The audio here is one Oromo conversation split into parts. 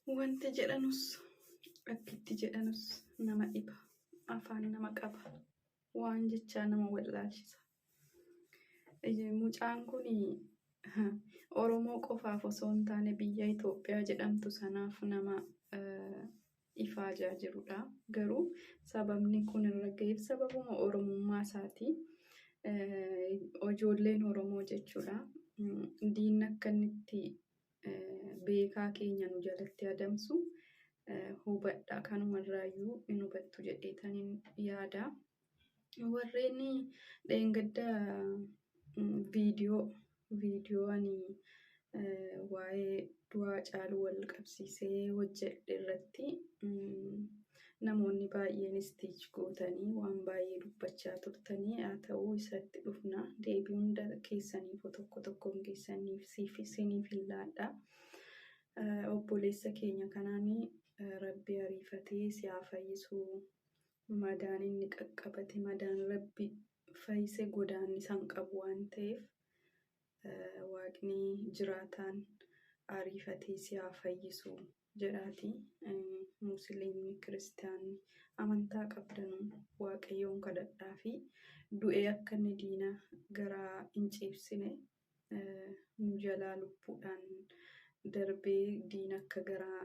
Wanti jedhanus akkitti jedhanus nama dhiba. Afaan nama qaba. Waan jechaa nama wallaalchisa. Mucaan kun Oromoo qofaaf osoo hin taane biyya Itoophiyaa jedhamtu sanaaf nama ifaajaa jirudha. Garuu sababni kun irra ga'eef sababuma Oromummaa isaati. Ijoolleen Oromoo jechuudha. Diinni akka inni itti beekaa keenya nu jalatti adamsu hubadha. Kanumarraayyuu hin hubattu jedheetaniin yaada. Warreen dheengadda viidiyoo ani waa'ee du'aa Haacaaluu wal qabsiisee hojjedhe irratti namoonni baay'een istiich gootanii waan baay'ee dubbachaa turtanii, haa ta'uu isatti dhufna. Deebii hunda keessaniif tokkoon keessaniif isiniif hin laadha. Obboleessa keenya kanaan Rabbi ariifatee si haa fayyisu. Madaan inni qaqqabate madaan Rabbi fayyise godaannisa hin qabu waan ta'eef Waaqni jiraataan ariifatee si haa fayyisu jedhaati. Musliimni, Kiristaanni amantaa qabdanuun Waaqayyoon kadhadhaa fi du'ee akka inni diina garaa hin ciibsine nu jalaa lubbuudhaan darbee diina akka garaa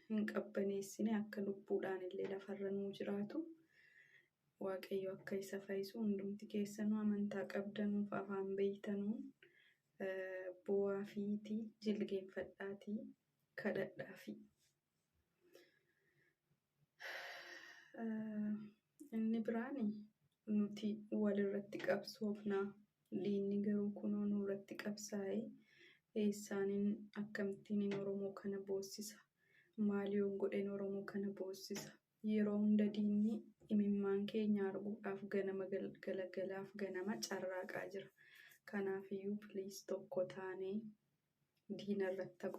hin qabbaneessine akka lubbuudhaan illee lafarra nuu jiraatu Waaqayyo akka isa fayyisu hundumti keessanuu amantaa qabdanuuf afaan beeytanuun bo'aa fiitii jilgeenfadhaatii kadhadhaafi. Inni biraan nuti walirratti qabsoofnaa. Diinni garuu kunoo nurratti qabsaa'ee eessaaniin akkamittiin Oromoo kana boossisa? Maaliyoon godheen Oromoo kana boossisa? Yeroo hunda diinni imimmaan keenya arguudhaaf ganama galgalaaf ganama carraaqaa jira. Kanaafiyyuu piliis tokko taanee diina irratti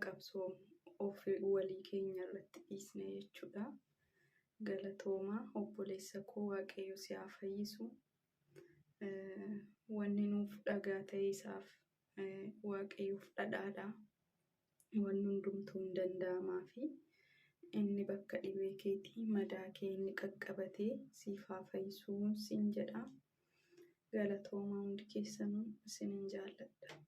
qabsoofnu ofii walii keenya irratti dhiisne jechuudha. Galatoomaa obboleessa koo Waaqayyo si haa fayyisu. Wanni nuuf dhagaa ta'e isaaf Waaqayyoof dhadhaadha. Wanni hundumtuu hin danda'amaa fi inni bakka dhibee keetii madaa kee inni qaqqabatee siif haa fayyisuu siin jedha. Galatoomaa hundi keessanuu isinin jaalladha.